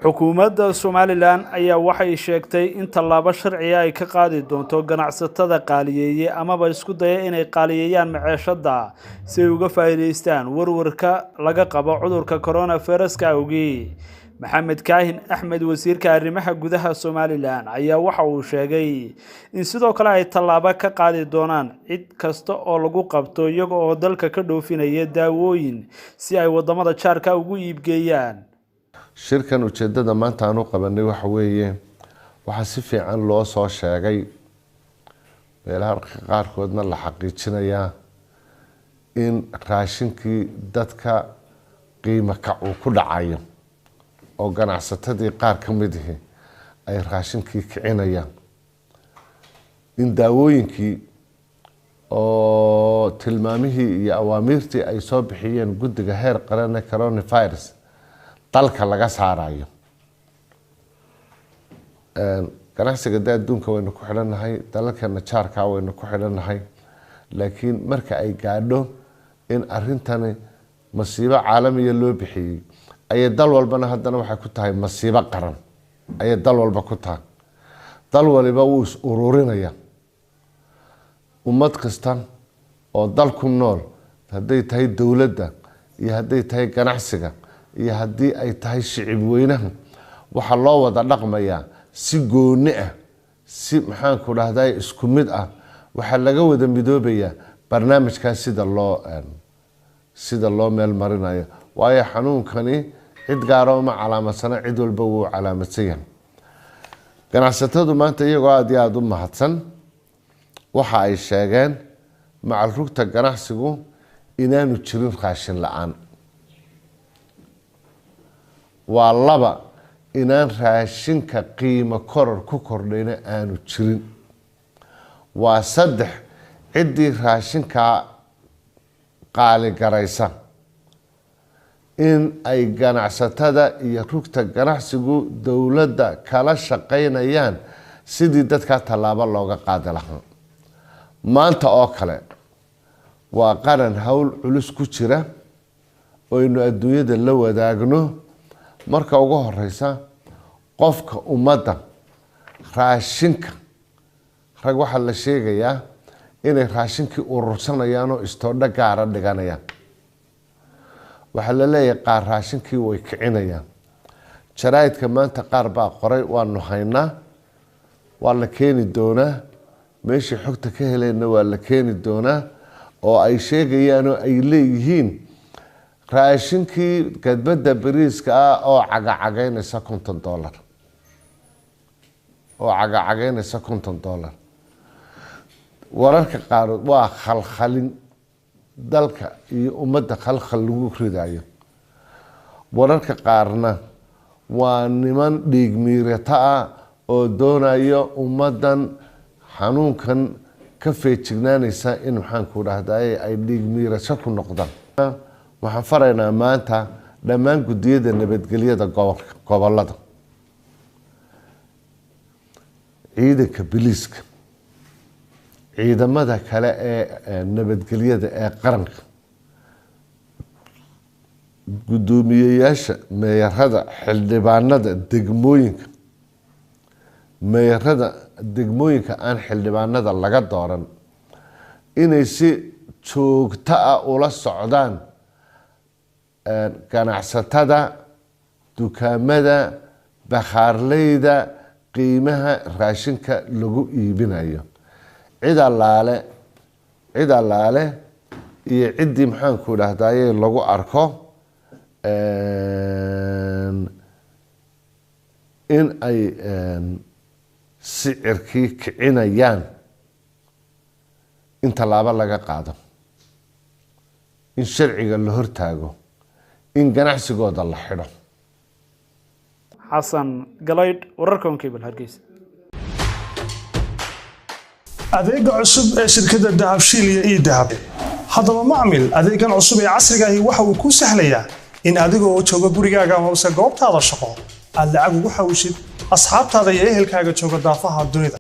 xukuumadda Somaliland ayaa waxay sheegtay in tallaabo sharci ah ay ka qaadi doonto ganacsatada qaaliyeeyay amaba isku daya inay qaaliyeeyaan maciishada si ay uga faa'iideystaan warwarka laga qabo cudurka coronavirus awgii. Maxamed Kaahin Axmed wasiirka arrimaha gudaha Somaliland ayaa waxa uu sheegay in sidoo kale ay tallaabo ka qaadi doonaan cid kasta oo lagu qabto iyaga oo dalka ka dhoofinaya daawooyin si ay wadamada jaarka ugu iibgeeyaan. shirkan ujeedada maanta aanu qabanay waxa weeye waxa si fiican loo soo sheegay meelaha qaarkoodna la xaqiijinayaa in raashinkii dadka qiimo kac uu ku dhacayo oo ganacsatadii qaar ka mid ah ay raashinkii kicinayaan in daawooyinkii oo tilmaamihii iyo awaamirtii ay soo bixiyeen guddiga heer qaran ee coronavirus dalka laga saarayo ganacsiga adduunka waynu ku xidhanahay dalalkeena jaarka waynu ku xidhanahay laakiin marka ay gaadho in arintani masiibo caalamiya loo bixiyay ay dal walbana haddana waxay ku tahay masiibo qaran ay dal walba ku tahay dal waliba uu is ururinaya ummad kasta oo dal ku nool haday tahay dawladda iyo haday tahay ganacsiga iyo hadii ay tahay shicib weynaha waxa loo wada dhaqmaya si gooni ah si maxaan ku dhahday isku mid ah waxa laga wada midoobaya barnaamijkaas sida loo meel marinayo waayo xanuunkani cid gaar ah ma calaamadsan cid walba uu calaamadsan yahay ganacsatadu maanta iyagoo aad u mahadsan waxa ay sheegeen macal rugta ganacsigu inaanu jirin raashin la'aan waa laba inaan raashinka qiimo koror ku kordhayna aanu jirin waa saddex cidii raashinka qaali garaysa in ay ganacsatada iyo rugta ganacsigu dawladda kala shaqeynayaan sidii dadka tallaabo looga qaadi lahaa maanta oo kale waa qaran hawl culus ku jira oo inuu adduunyada la wadaagno marka ugu horeysa qofka ummadda raashinka rag waxa la sheegayaa inay raashinkii urursanayaan oo istoodha gaara dhiganayaan waxa la leeyahay qaar raashinkii way kicinayaan jaraa'idka maanta qaar baa qoray waanu haynaa waa la keeni doonaa meeshii xogta ka helayna waa la keeni doonaa oo ay sheegayaan oo ay leeyihiin raashinkii gadbada bariiska ah oo cagacageynaysa $50 oo cagacageynaysa $50 wararka qaar waa khalkhalin dalka iyo ummadda khalkhal lagu ridayo wararka qaarna waa niman dhiig miirata ah oo doonayo ummadan xanuunkan ka feejignaanaysa in maxaan ku dhahday ay dhiig miirasho ku noqdaan waxaan faraynaa maanta dhammaan guddiyada nabadgelyada gobolada ciidanka biliiska ciidamada kale ee nabadgelyada ee qaranka gudoomiyeyaasha meeyarada xildhibaanada degmooyinka meeyarada degmooyinka aan xildhibaanada laga dooran inay si joogto ah ula socdaan ganacsatada dukaamada bakhaarleyda qiimaha raashinka lagu iibinayo cid allaale iyo ciddii maxaan ku dhahday lagu arko in ay sicirkii kicinayaan in tallaabo laga qaado in sharciga la hortaago in ganacsigooda la xidho. xasan galayd wararkan cable Hargeysa. adeega cusub ee shirkadda Dahabshiil iyo Dahab haddaba macmil adeegan cusub ee casriga ah waxa uu ku sahlayaa in adigoo jooga gurigaaga ama goobtaada shaqo aad lacag ugu xawishid asxaabtaada iyo ehelkaaga jooga daafaha dunida.